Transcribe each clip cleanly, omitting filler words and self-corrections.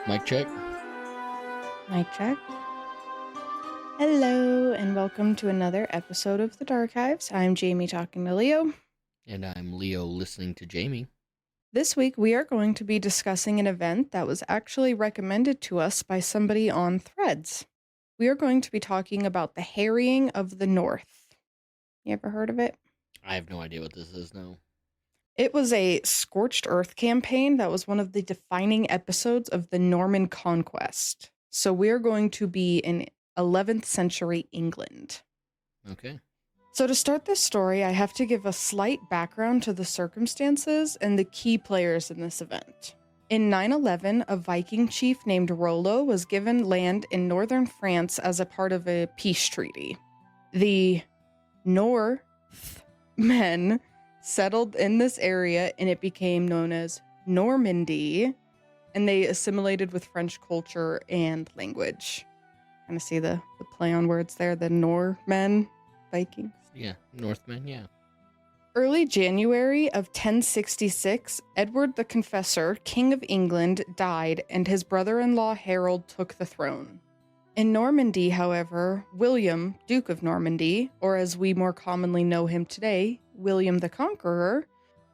Mic check. Mic check. Hello, and welcome to another episode of The Archives. I'm Jamie talking to Leo. And I'm Leo listening to Jamie. This week, we are going to be discussing an event that was actually recommended to us by somebody on Threads. We are going to be talking about the Harrying of the North. You ever heard of it? I have no idea what this is, no. It was a scorched-earth campaign that was one of the defining episodes of the Norman Conquest. So we're going to be in 11th century England. Okay. So to start this story, I have to give a slight background to the circumstances and the key players in this event. In 911, a Viking chief named Rollo was given land in northern France as a part of a peace treaty. The Northmen settled in this area and it became known as Normandy, and they assimilated with French culture and language. Kind of see the play on words there, the Norman Vikings. Yeah, Northmen, yeah. Early January of 1066, Edward the Confessor, King of England, died and his brother-in-law Harold took the throne. In Normandy, however, William, Duke of Normandy, or as we more commonly know him today, William the Conqueror,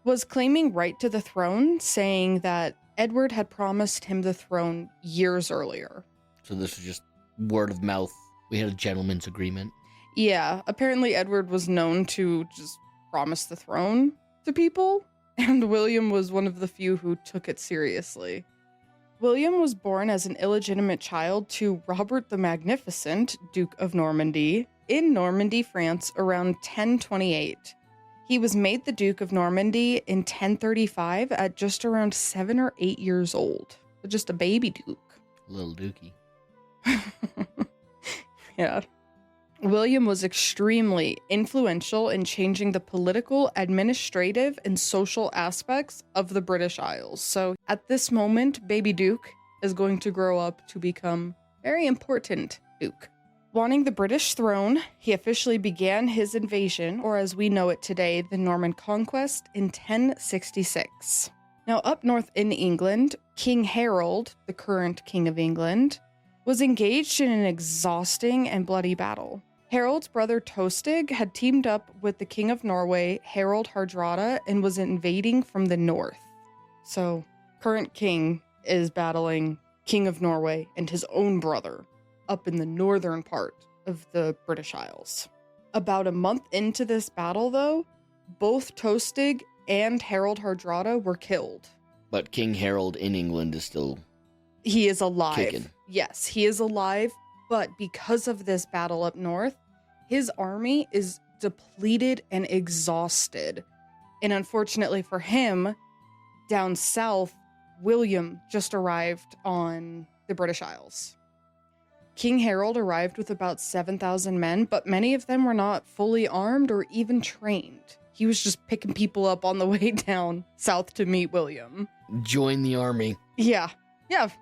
was claiming right to the throne, saying that Edward had promised him the throne years earlier. So this was just word of mouth. We had a gentleman's agreement. Yeah, apparently Edward was known to just promise the throne to people, and William was one of the few who took it seriously. William was born as an illegitimate child to Robert the Magnificent, Duke of Normandy, in Normandy, France, around 1028. He was made the Duke of Normandy in 1035 at just around 7 or 8 years old. Just a baby duke. Little dookie. Yeah. William was extremely influential in changing the political, administrative, and social aspects of the British Isles. So at this moment, baby Duke is going to grow up to become very important Duke. Wanting the British throne, he officially began his invasion, or as we know it today, the Norman Conquest, in 1066. Now, up north in England, King Harold, the current King of England, was engaged in an exhausting and bloody battle. Harold's brother Tostig had teamed up with the King of Norway, Harald Hardrada, and was invading from the north. So, current king is battling King of Norway and his own brother up in the northern part of the British Isles. About a month into this battle, though, both Tostig and Harald Hardrada were killed. But King Harold in England is still... He is alive. Kicking. Yes, he is alive, but because of this battle up north, his army is depleted and exhausted. And unfortunately for him, down south, William just arrived on the British Isles. King Harold arrived with about 7,000 men, but many of them were not fully armed or even trained. He was just picking people up on the way down south to meet William. Join the army. Yeah,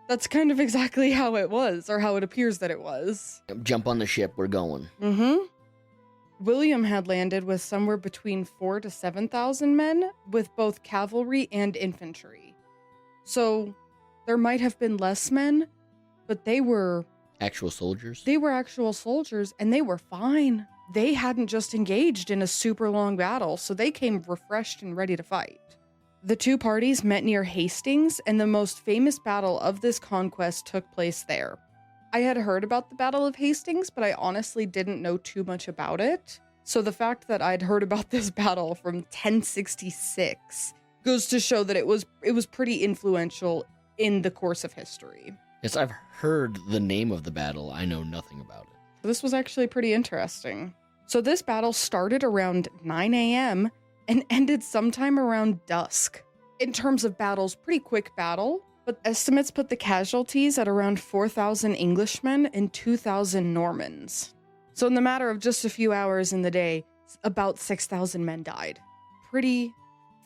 that's kind of exactly how it was, or how it appears that it was. Jump on the ship, we're going. William had landed with somewhere between 4,000 to 7,000 men, with both cavalry and infantry. So, there might have been less men, but they were... Actual soldiers? They were actual soldiers, and they were fine. They hadn't just engaged in a super long battle, so they came refreshed and ready to fight. The two parties met near Hastings, and the most famous battle of this conquest took place there. I had heard about the Battle of Hastings, but I honestly didn't know too much about it. So the fact that I'd heard about this battle from 1066 goes to show that it was pretty influential in the course of history. Yes, I've heard the name of the battle. I know nothing about it. This was actually pretty interesting. So this battle started around 9 a.m. and ended sometime around dusk. In terms of battles, pretty quick battle, but estimates put the casualties at around 4,000 Englishmen and 2,000 Normans. So in the matter of just a few hours in the day, about 6,000 men died. Pretty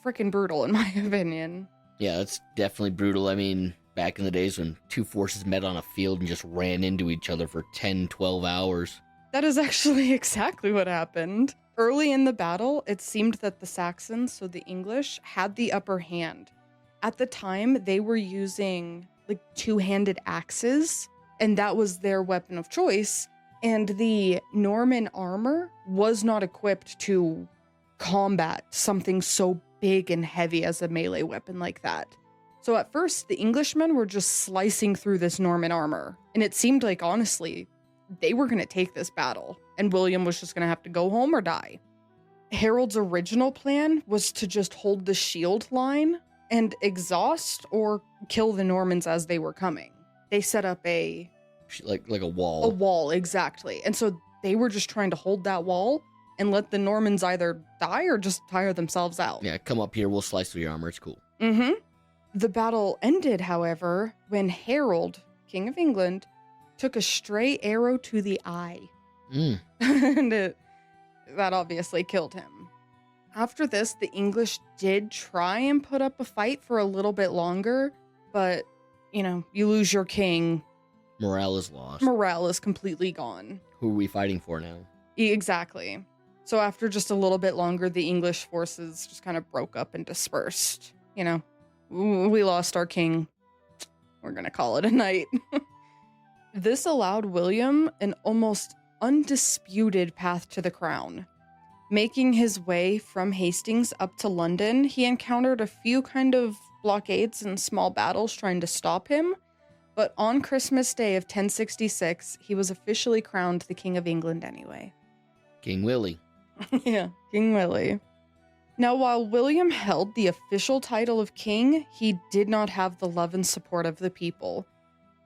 freaking brutal, in my opinion. Yeah, that's definitely brutal. I mean, back in the days when two forces met on a field and just ran into each other for 10, 12 hours. That is actually exactly what happened. Early in the battle, it seemed that the Saxons, so the English, had the upper hand. At the time, they were using like two-handed axes, and that was their weapon of choice. And the Norman armor was not equipped to combat something so big and heavy as a melee weapon like that. So at first, the Englishmen were just slicing through this Norman armor, and it seemed like, honestly, they were going to take this battle, and William was just going to have to go home or die. Harold's original plan was to just hold the shield line and exhaust or kill the Normans as they were coming. They set up like a wall. A wall, exactly. And so they were just trying to hold that wall and let the Normans either die or just tire themselves out. Yeah, come up here, we'll slice through your armor, it's cool. Mm-hmm. The battle ended, however, when Harold, King of England, took a stray arrow to the eye. And that obviously killed him. After this, the English did try and put up a fight for a little bit longer, but, you lose your king. Morale is lost. Morale is completely gone. Who are we fighting for now? Exactly. So after just a little bit longer, the English forces just kind of broke up and dispersed. We lost our king. We're going to call it a night. This allowed William an almost undisputed path to the crown. Making his way from Hastings up to London, he encountered a few kind of blockades and small battles trying to stop him. But on Christmas Day of 1066, he was officially crowned the King of England anyway. King Willie. Yeah, King Willie. Now, while William held the official title of king, he did not have the love and support of the people.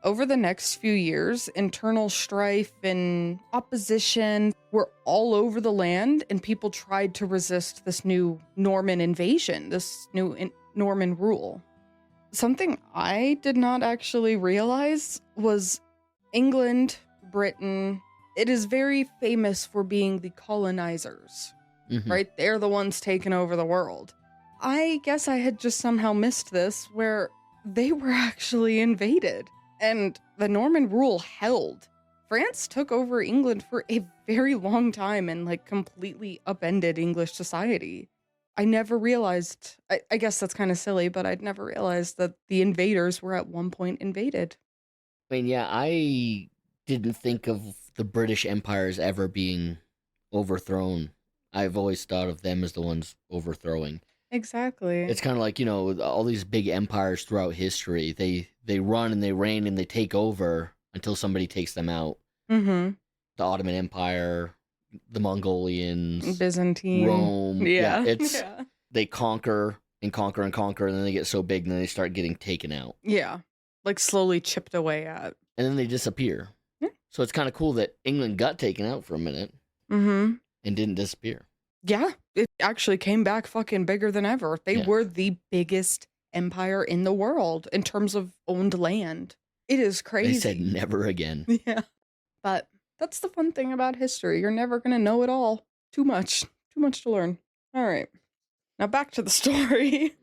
Over the next few years, internal strife and opposition were all over the land, and people tried to resist this new Norman invasion, this new Norman rule. Something I did not actually realize was England, Britain, it is very famous for being the colonizers, right? They're the ones taking over the world. I guess I had just somehow missed this, where they were actually invaded. And the Norman rule held. France took over England for a very long time and completely upended English society. I never realized, I guess that's kind of silly, but I'd never realized that the invaders were at one point invaded. I mean, yeah, I didn't think of the British Empire as ever being overthrown. I've always thought of them as the ones overthrowing. Exactly. It's kind of like, all these big empires throughout history. They run and they reign and they take over until somebody takes them out. Mm-hmm. The Ottoman Empire, the Mongolians, Byzantine, Rome. Yeah. They conquer and conquer and conquer, and then they get so big and then they start getting taken out. Yeah. Slowly chipped away at. And then they disappear. Yeah. So it's kind of cool that England got taken out for a minute. Mm-hmm. And didn't disappear. Yeah, it actually came back fucking bigger than ever. They were the biggest empire in the world in terms of owned land. It is crazy. They said never again. Yeah. But that's the fun thing about history. You're never going to know it all. Too much to learn. All right. Now back to the story.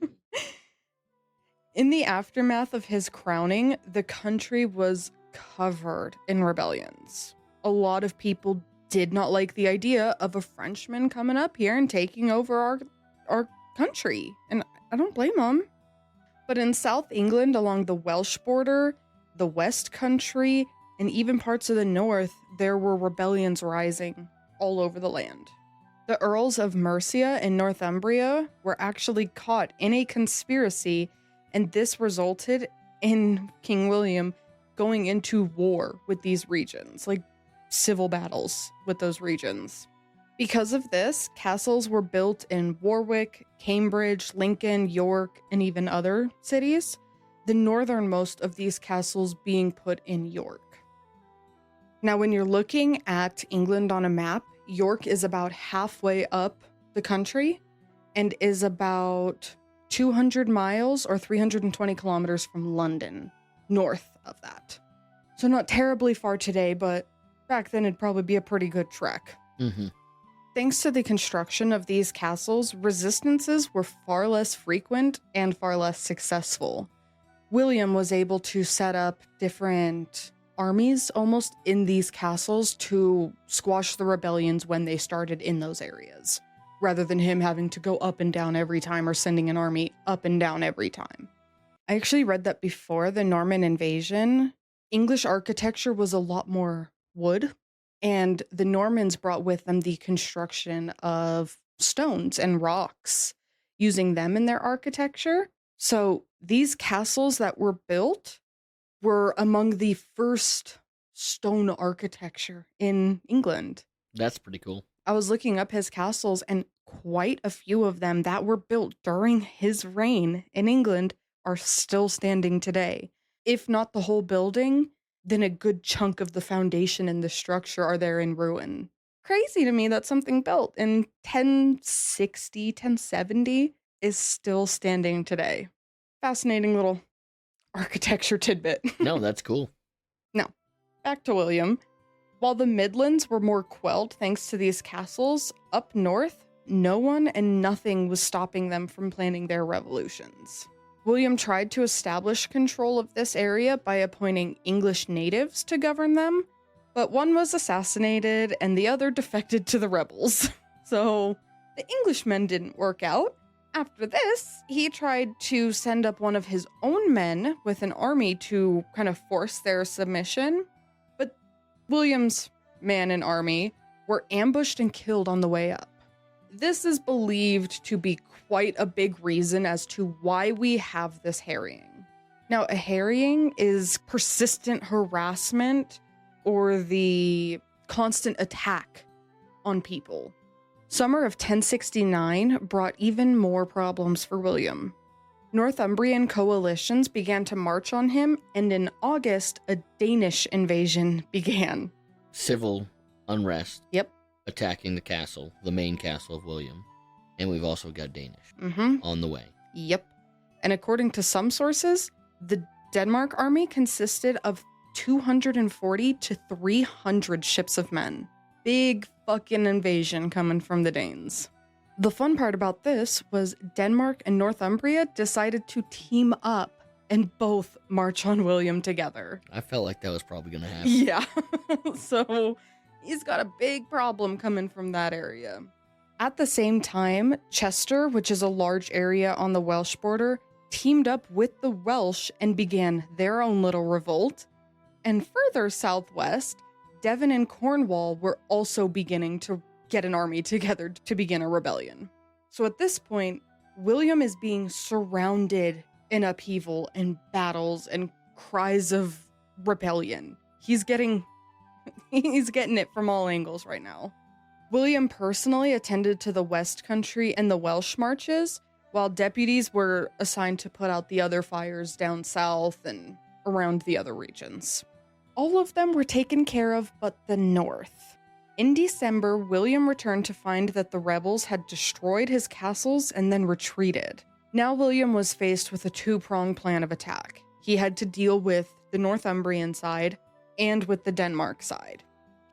In the aftermath of his crowning, the country was covered in rebellions. A lot of people did not like the idea of a Frenchman coming up here and taking over our country. And I don't blame them. But in South England, along the Welsh border, the West Country, and even parts of the North, there were rebellions rising all over the land. The Earls of Mercia and Northumbria were actually caught in a conspiracy, and this resulted in King William going into war with these regions, civil battles with those regions. Because of this, castles were built in Warwick, Cambridge, Lincoln, York, and even other cities, the northernmost of these castles being put in York. Now, when you're looking at England on a map, York is about halfway up the country and is about 200 miles or 320 kilometers from London, north of that. So not terribly far today, but back then it'd probably be a pretty good trek. Mm-hmm. Thanks to the construction of these castles, resistances were far less frequent and far less successful. William was able to set up different armies almost in these castles to squash the rebellions when they started in those areas, rather than him having to go up and down every time or sending an army up and down every time. I actually read that before the Norman invasion, English architecture was a lot more wood, and the Normans brought with them the construction of stones and rocks, using them in their architecture. So these castles that were built were among the first stone architecture in England. That's pretty cool. I was looking up his castles, and quite a few of them that were built during his reign in England are still standing today. If not the whole building, then a good chunk of the foundation and the structure are there in ruin. Crazy to me that something built in 1060, 1070 is still standing today. Fascinating little architecture tidbit. No, that's cool. Now, back to William. While the Midlands were more quelled thanks to these castles, up north, no one and nothing was stopping them from planning their revolutions. William tried to establish control of this area by appointing English natives to govern them, but one was assassinated and the other defected to the rebels. So the Englishmen didn't work out. After this, he tried to send up one of his own men with an army to kind of force their submission, but William's man and army were ambushed and killed on the way up. This is believed to be quite a big reason as to why we have this harrying. Now, a harrying is persistent harassment or the constant attack on people. Summer of 1069 brought even more problems for William. Northumbrian coalitions began to march on him, and in August, a Danish invasion began. Civil unrest. Yep. Attacking the castle, the main castle of William. And we've also got Danish on the way. Yep. And according to some sources, the Denmark army consisted of 240 to 300 ships of men. Big fucking invasion coming from the Danes. The fun part about this was Denmark and Northumbria decided to team up and both march on William together. I felt like that was probably going to happen. Yeah. So he's got a big problem coming from that area. At the same time, Chester, which is a large area on the Welsh border, teamed up with the Welsh and began their own little revolt. And further southwest, Devon and Cornwall were also beginning to get an army together to begin a rebellion. So at this point, William is being surrounded in upheaval and battles and cries of rebellion. He's getting it from all angles right now. William personally attended to the West Country and the Welsh marches, while deputies were assigned to put out the other fires down south and around the other regions. All of them were taken care of but the north. In December, William returned to find that the rebels had destroyed his castles and then retreated. Now William was faced with a two-pronged plan of attack. He had to deal with the Northumbrian side and with the Denmark side.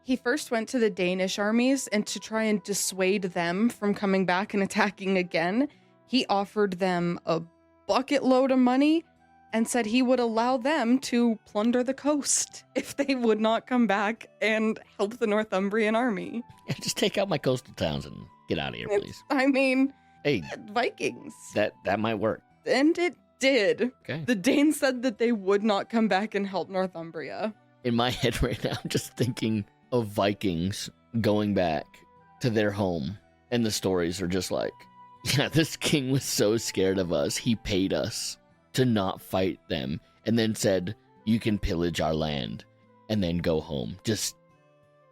He first went to the Danish armies, and to try and dissuade them from coming back and attacking again, he offered them a bucket load of money and said he would allow them to plunder the coast if they would not come back and help the Northumbrian army. Yeah, just take out my coastal towns and get out of here, please. I mean, hey, Vikings. That might work. And it did. Okay. The Danes said that they would not come back and help Northumbria. In my head right now, I'm just thinking of Vikings going back to their home, and the stories are just like, yeah, this king was so scared of us, he paid us to not fight them, and then said, you can pillage our land, and then go home. Just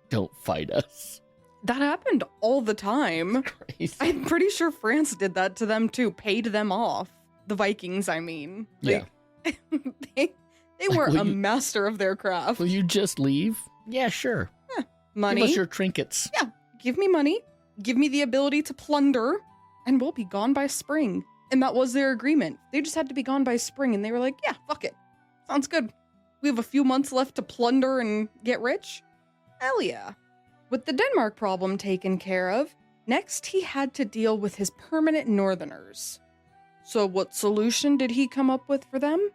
don't fight us. That happened all the time. Crazy. I'm pretty sure France did that to them too, paid them off. The Vikings, I mean. Yeah. They were a master of their craft. Will you just leave? Yeah, sure. Money. Give us your trinkets. Yeah, give me money, give me the ability to plunder, and we'll be gone by spring. And that was their agreement. They just had to be gone by spring, and they were like, yeah, fuck it. Sounds good. We have a few months left to plunder and get rich? Hell yeah. With the Denmark problem taken care of, next he had to deal with his permanent northerners. So what solution did he come up with for them?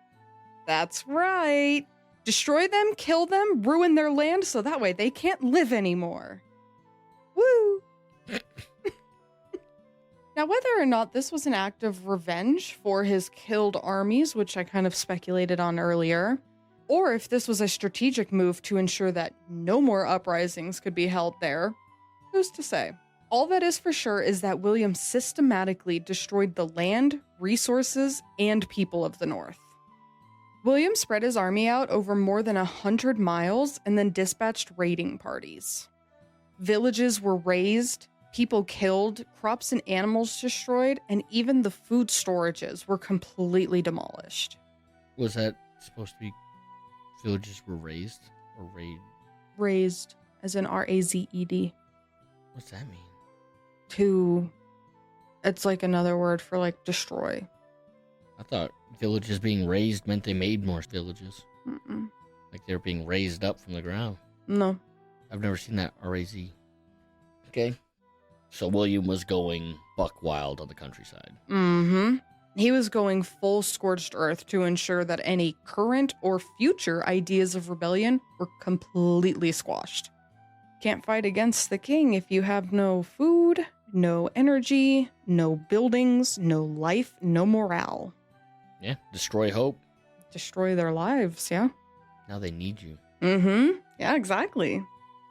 That's right. Destroy them, kill them, ruin their land so that way they can't live anymore. Woo! Now, whether or not this was an act of revenge for his killed armies, which I kind of speculated on earlier, or if this was a strategic move to ensure that no more uprisings could be held there, who's to say? All that is for sure is that William systematically destroyed the land, resources, and people of the North. William spread his army out over more than 100 miles and then dispatched raiding parties. Villages were razed, people killed, crops and animals destroyed, and even the food storages were completely demolished. Was that supposed to be villages were razed or raid? Razed, as in R-A-Z-E-D. What's that mean? It's like another word for like destroy. I thought villages being raised meant they made more villages. Mm-mm. Like they were being raised up from the ground. No. I've never seen that R-A-Z. Okay. So William was going buck wild on the countryside. Mm-hmm. He was going full scorched earth to ensure that any current or future ideas of rebellion were completely squashed. Can't fight against the king if you have no food, no energy, no buildings, no life, no morale. Yeah, destroy hope. Destroy their lives, yeah? Now they need you. Mm-hmm. Yeah, exactly.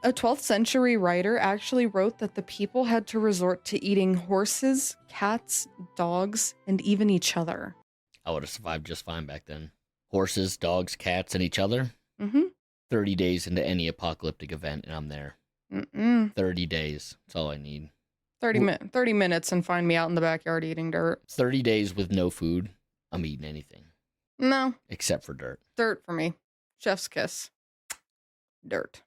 A 12th century writer actually wrote that the people had to resort to eating horses, cats, dogs, and even each other. I would have survived just fine back then. Horses, dogs, cats, and each other? Mm-hmm. 30 days into any apocalyptic event, and I'm there. 30 days. That's all I need. 30 minutes and find me out in the backyard eating dirt. 30 days with no food. I'm eating anything. No. Except for dirt. Dirt for me. Chef's kiss. Dirt.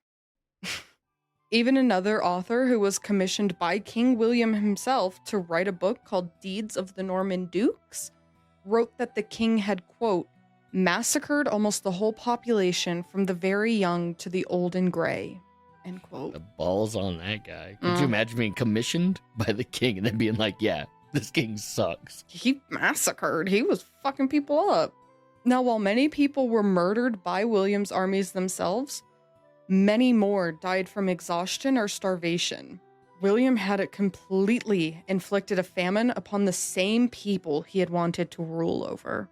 Even another author who was commissioned by King William himself to write a book called Deeds of the Norman Dukes wrote that the king had, quote, massacred almost the whole population from the very young to the old and gray, end quote. The balls on that guy. Could you imagine being commissioned by the king and then being like, yeah, this king sucks? He massacred. He was fucking people up. Now, while many people were murdered by William's armies themselves, many more died from exhaustion or starvation. William had it completely inflicted a famine upon the same people he had wanted to rule over.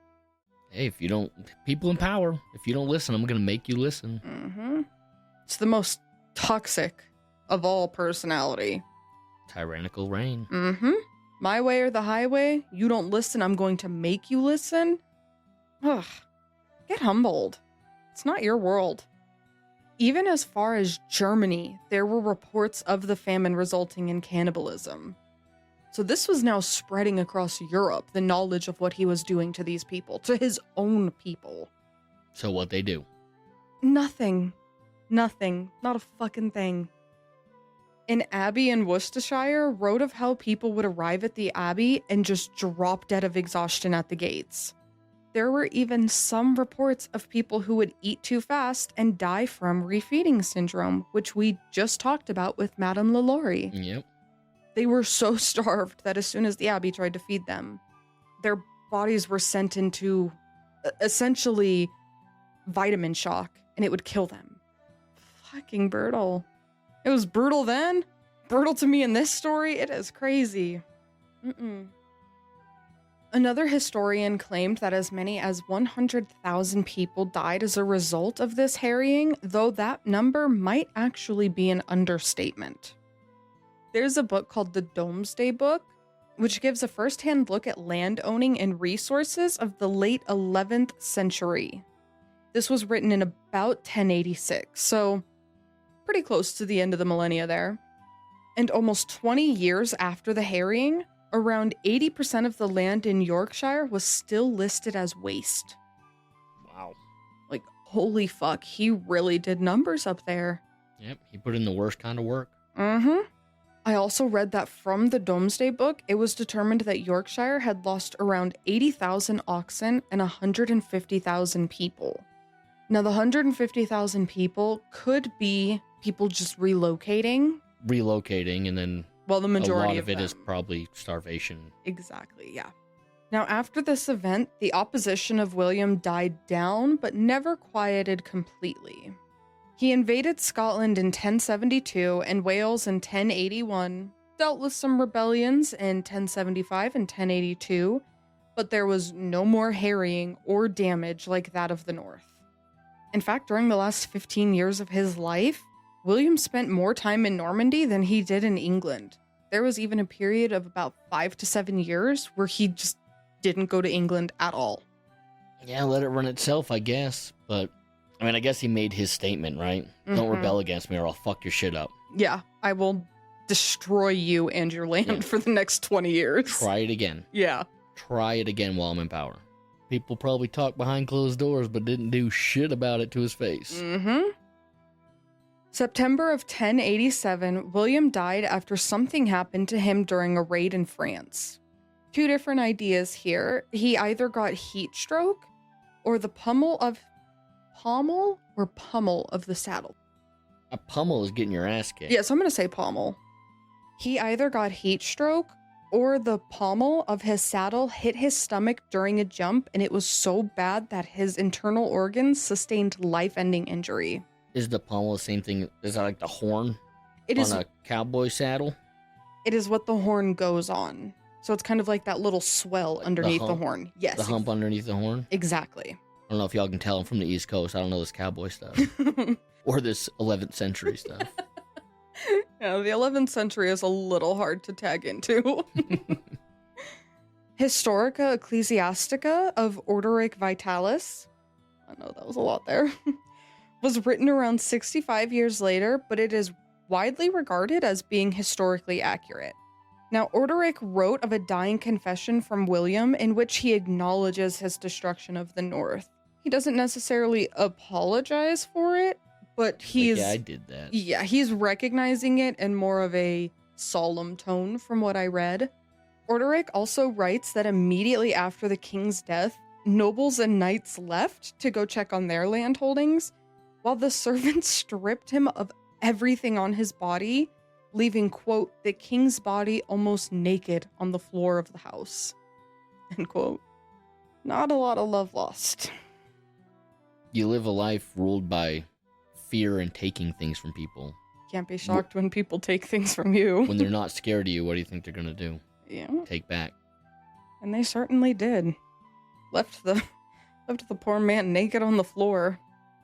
Hey, if you don't, people in power, if you don't listen, I'm going to make you listen. Mm-hmm. It's the most toxic of all personality. Tyrannical reign. Mm-hmm. My way or the highway, you don't listen, I'm going to make you listen. Ugh. Get humbled. It's not your world. Even as far as Germany, there were reports of the famine resulting in cannibalism. So this was now spreading across Europe, the knowledge of what he was doing to these people, to his own people. So what'd they do? Nothing. Nothing. Not a fucking thing. An abbey in Worcestershire wrote of how people would arrive at the abbey and just drop dead of exhaustion at the gates. There were even some reports of people who would eat too fast and die from refeeding syndrome, which we just talked about with Madame LaLaurie. Yep. They were so starved that as soon as the abbey tried to feed them, their bodies were sent into essentially vitamin shock, and it would kill them. Fucking brutal. It was brutal then. Brutal to me in this story. It is crazy. Another historian claimed that as many as 100,000 people died as a result of this harrying, though that number might actually be an understatement. There's a book called the Domesday Book, which gives a first-hand look at land owning and resources of the late 11th century. This was written in about 1086, so pretty close to the end of the millennia there. And almost 20 years after the harrying, around 80% of the land in Yorkshire was still listed as waste. Wow. Like, holy fuck, he really did numbers up there. Yep, he put in the worst kind of work. I also read that from the Domesday Book, it was determined that Yorkshire had lost around 80,000 oxen and 150,000 people. Now, the 150,000 people could be people just relocating. And then Well, the majority a lot of it them. is probably starvation. Exactly, yeah. Now, after this event, the opposition of William died down, but never quieted completely. He invaded Scotland in 1072 and Wales in 1081, dealt with some rebellions in 1075 and 1082, but there was no more harrying or damage like that of the North. In fact, during the last 15 years of his life, William spent more time in Normandy than he did in England. There was even a period of about 5 to 7 years where he just didn't go to England at all. Yeah, let it run itself, I guess. But, I mean, I guess he made his statement, right? Don't rebel against me or I'll fuck your shit up. Yeah, I will destroy you and your land for the next 20 years. Try it again. Yeah. Try it again while I'm in power. People probably talked behind closed doors, but didn't do shit about it to his face. September of 1087, William died after something happened to him during a raid in France. 2 different ideas here. He either got heat stroke or the pommel of the saddle. A pummel is getting your ass kicked. Yeah, so I'm going to say pommel. He either got heat stroke or the pommel of his saddle hit his stomach during a jump, and it was so bad that his internal organs sustained life-ending injury. Is the pommel the same thing? Is that like the horn on a cowboy saddle? It is what the horn goes on. So it's kind of like that little swell underneath the horn. Yes. The hump underneath the horn? Exactly. I don't know if y'all can tell I'm from the East Coast. I don't know this cowboy stuff. Or this 11th century stuff. Yeah, the 11th century is a little hard to tag into. Historica Ecclesiastica of Orderic Vitalis, I know that was a lot there, was written around 65 years later, but it is widely regarded as being historically accurate. Now, Orderic wrote of a dying confession from William in which he acknowledges his destruction of the North. He doesn't necessarily apologize for it, but he's... yeah, I did that. Yeah, he's recognizing it in more of a solemn tone from what I read. Orderic also writes that immediately after the king's death, nobles and knights left to go check on their land holdings, while the servants stripped him of everything on his body, leaving, quote, the king's body almost naked on the floor of the house, end quote. Not a lot of love lost. You live a life ruled by fear and taking things from people. Can't be shocked when people take things from you. When they're not scared of you, what do you think they're gonna do? Yeah. Take back. And they certainly did. Left the poor man naked on the floor.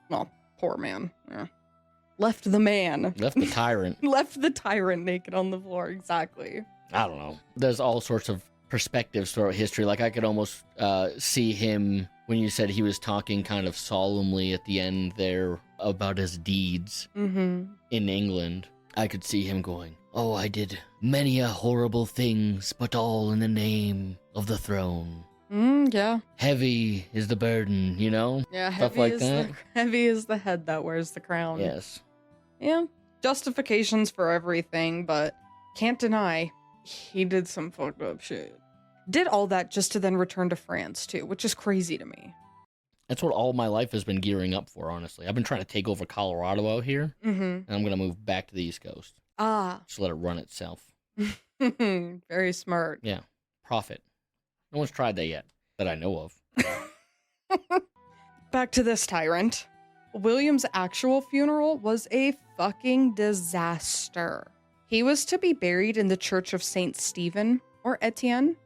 Well, poor man. Yeah. Left the man. Left the tyrant. Left the tyrant naked on the floor, exactly. I don't know. There's all sorts of perspectives throughout history. Like, I could almost see him, when you said he was talking kind of solemnly at the end there about his deeds in England. I could see him going, oh, I did many a horrible things, but all in the name of the throne. Yeah. Heavy is the burden, you know? Yeah, Stuff like that. Heavy is the head that wears the crown. Yes. Yeah, justifications for everything, but can't deny he did some fucked up shit. Did all that just to then return to France, too, which is crazy to me. That's what all my life has been gearing up for, honestly. I've been trying to take over Colorado out here, and I'm going to move back to the East Coast. Just let it run itself. Very smart. Yeah. Profit. No one's tried that yet, that I know of. Back to this tyrant. William's actual funeral was a fucking disaster. He was to be buried in the Church of Saint Stephen, or Etienne.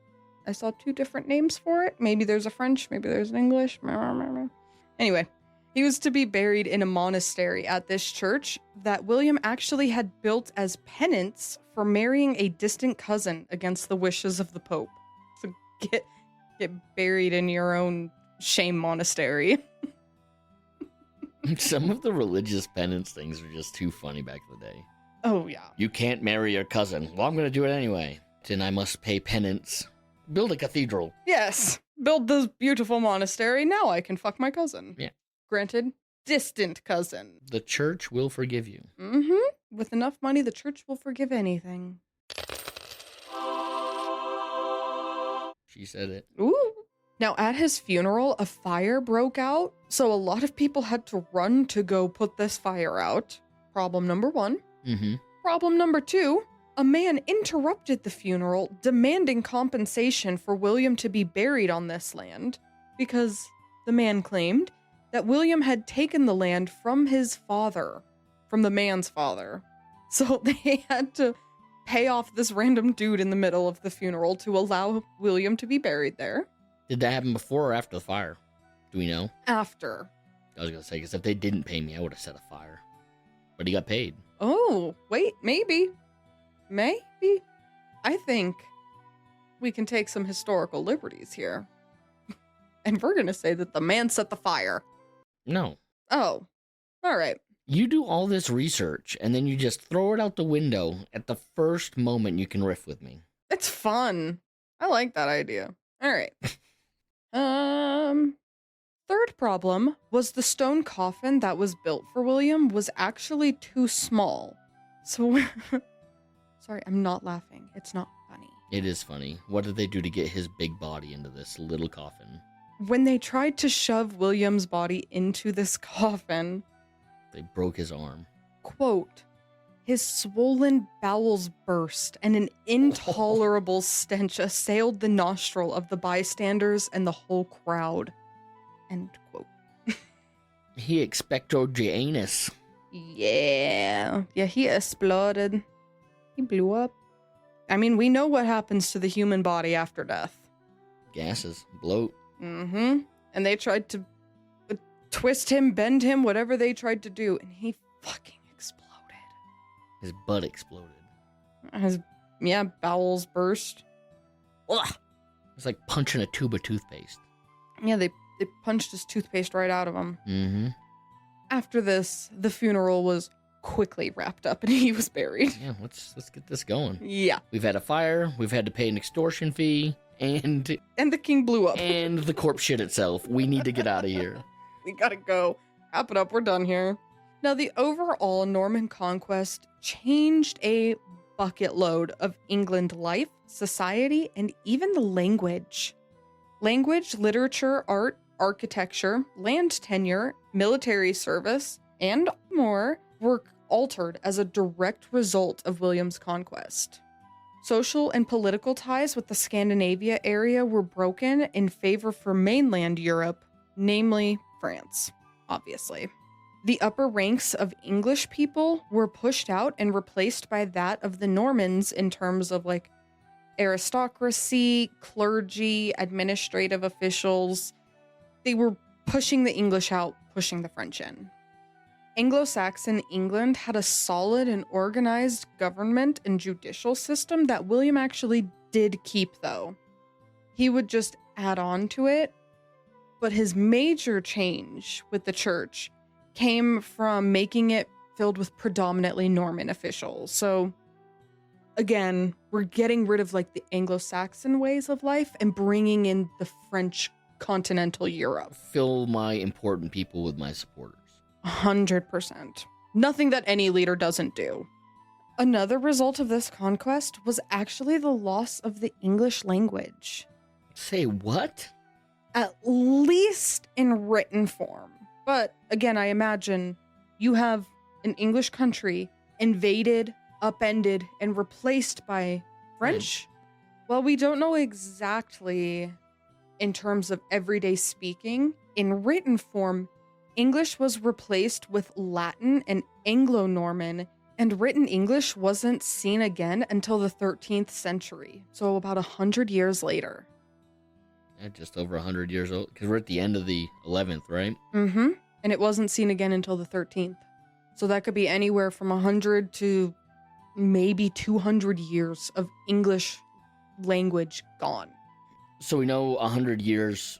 I saw 2 different names for it. Maybe there's a French, maybe there's an English. Anyway, he was to be buried in a monastery at this church that William actually had built as penance for marrying a distant cousin against the wishes of the Pope. So get buried in your own shame monastery. Some of the religious penance things were just too funny back in the day. Oh, yeah. You can't marry your cousin. Well, I'm going to do it anyway. Then I must pay penance. Build a cathedral. Yes. Build this beautiful monastery. Now I can fuck my cousin. Yeah. Granted, distant cousin. The church will forgive you. With enough money, the church will forgive anything. She said it. Ooh. Now, at his funeral, a fire broke out, so a lot of people had to run to go put this fire out. Problem number 1. Problem number 2, a man interrupted the funeral, demanding compensation for William to be buried on this land, because the man claimed that William had taken the land from his father, from the man's father. So they had to pay off this random dude in the middle of the funeral to allow William to be buried there. Did that happen before or after the fire? Do we know? After. I was going to say, because if they didn't pay me, I would have set a fire. But he got paid. Oh, wait, maybe. Maybe. I think we can take some historical liberties here. And we're going to say that the man set the fire. No. Oh, all right. You do all this research, and then you just throw it out the window at the first moment you can riff with me. It's fun. I like that idea. All right. Third problem was the stone coffin that was built for William was actually too small. So, sorry, I'm not laughing. It's not funny. It is funny. What did they do to get his big body into this little coffin? When they tried to shove William's body into this coffin, They broke his arm. quote, his swollen bowels burst and an intolerable stench assailed the nostril of the bystanders and the whole crowd. End quote. He expecto Janus. Yeah, he exploded. He blew up. I mean, we know what happens to the human body after death. Gases. Bloat. Mm-hmm. And they tried to twist him, bend him, whatever they tried to do, and he fucking exploded. His butt exploded. His, bowels burst. Ugh. It's like punching a tube of toothpaste. Yeah, they punched his toothpaste right out of him. Mm-hmm. After this, the funeral was quickly wrapped up and he was buried. Yeah, let's get this going. Yeah. We've had a fire, we've had to pay an extortion fee, and the king blew up. and the corpse shit itself. We need to get out of here. We gotta go. Wrap it up, we're done here. Now, the overall Norman Conquest changed a bucket load of England life, society, and even the language. Language, literature, art, architecture, land tenure, military service, and more were altered as a direct result of William's conquest. Social and political ties with the Scandinavia area were broken in favor for mainland Europe, namely France, obviously. The upper ranks of English people were pushed out and replaced by that of the Normans in terms of aristocracy, clergy, administrative officials. They were pushing the English out, pushing the French in. Anglo-Saxon England had a solid and organized government and judicial system that William actually did keep, though. He would just add on to it, but his major change with the church came from making it filled with predominantly Norman officials. So, again, we're getting rid of the Anglo-Saxon ways of life and bringing in the French continental Europe. Fill my important people with my supporters. 100%. Nothing that any leader doesn't do. Another result of this conquest was actually the loss of the English language. Say what? At least in written form. But again, I imagine you have an English country invaded, upended, and replaced by French. Well, we don't know exactly in terms of everyday speaking. In written form, English was replaced with Latin and Anglo-Norman, and written English wasn't seen again until the 13th century, so about 100 years later. Yeah, just over 100 years old, because we're at the end of the 11th, right? Mm-hmm. And it wasn't seen again until the 13th. So that could be anywhere from 100 to maybe 200 years of English language gone. So we know 100 years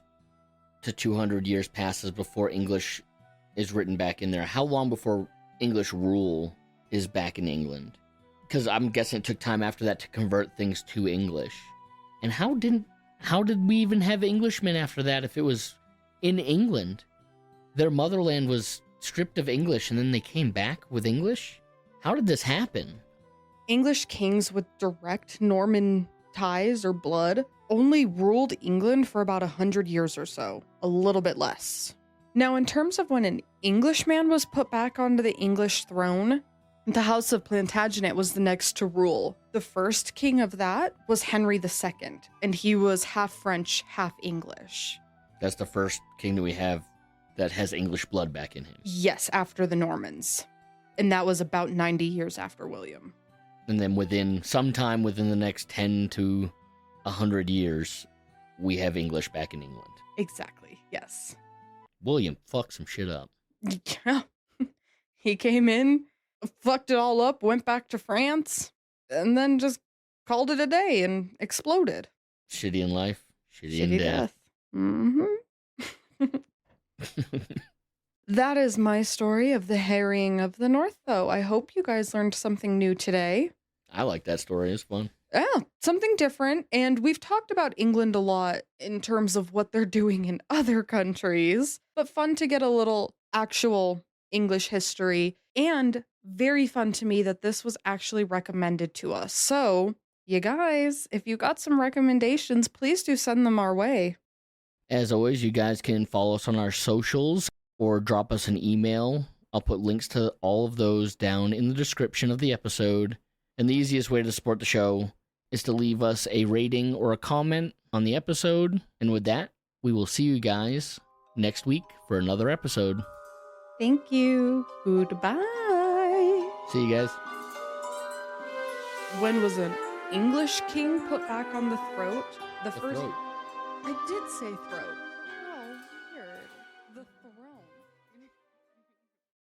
to 200 years passes before English is written back in there. How long before English rule is back in England? Because I'm guessing it took time after that to convert things to English. And how did we even have Englishmen after that if it was in England? Their motherland was stripped of English and then they came back with English? How did this happen? English kings with direct Norman ties or blood only ruled England for about 100 years or so, a little bit less. Now, in terms of when an Englishman was put back onto the English throne, the House of Plantagenet was the next to rule. The first king of that was Henry II, and he was half French, half English. That's the first king that we have that has English blood back in him. Yes, after the Normans. And that was about 90 years after William. And then sometime within the next 10 to 100 years, we have English back in England. Exactly. Yes. William fucked some shit up. Yeah. He came in, fucked it all up, went back to France, and then just called it a day and exploded. Shitty in life, shitty in death. Mm-hmm. That is my story of the harrying of the North, though. I hope you guys learned something new today. I like that story. It's fun. Yeah, something different. And we've talked about England a lot in terms of what they're doing in other countries, but fun to get a little actual English history, and very fun to me that this was actually recommended to us. So, you guys, if you got some recommendations, please do send them our way. As always, you guys can follow us on our socials or drop us an email. I'll put links to all of those down in the description of the episode. And the easiest way to support the show is to leave us a rating or a comment on the episode. And with that, we will see you guys next week for another episode. Thank you. Goodbye. See you guys. When was an English king put back on the throat? The first. throat. I did say throat.